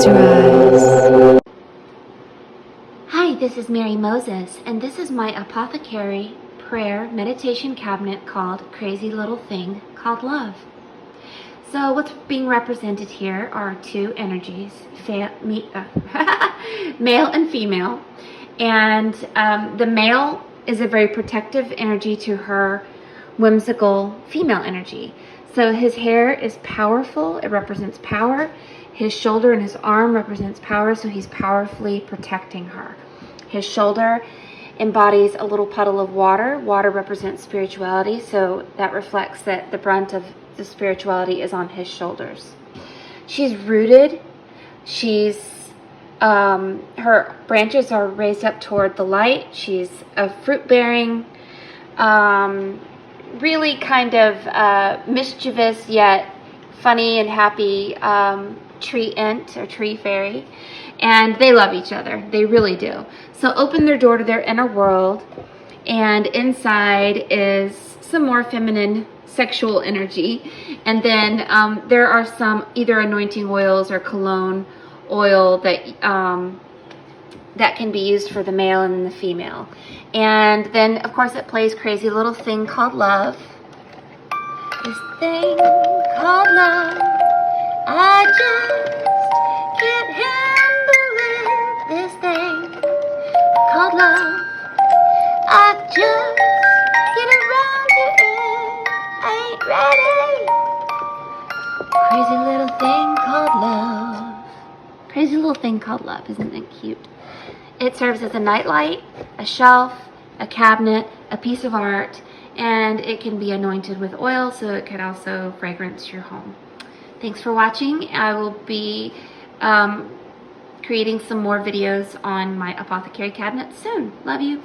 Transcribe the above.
Close your eyes. Hi, this is Mary Moses, and this is my Apothecary prayer meditation cabinet called Crazy Little Thing Called Love. So what's being represented here are two energies, male and female. And the male is a very protective energy to her whimsical female energy. So his hair is powerful, it represents power. His shoulder and his arm represents power, so he's powerfully protecting her. His shoulder embodies a little puddle of water. Water represents spirituality, so that reflects that the brunt of the spirituality is on his shoulders. She's rooted. Her branches are raised up toward the light. She's a fruit-bearing, really kind of mischievous yet funny and happy tree ent or tree fairy, and they love each other. They really do. So open their door to their inner world, and inside is some more feminine sexual energy, and then there are some either anointing oils or cologne oil that can be used for the male and the female. And then of course it plays Crazy Little Thing Called Love. This thing called love, I just can't handle it. This thing called love, I just get around to it. Ain't ready. Crazy little thing called love. Crazy little thing called love. Isn't it cute? It serves as a nightlight, a shelf, a cabinet, a piece of art, and it can be anointed with oil, so it can also fragrance your home. Thanks for watching. I will be creating some more videos on my Apothecary cabinet soon. Love you.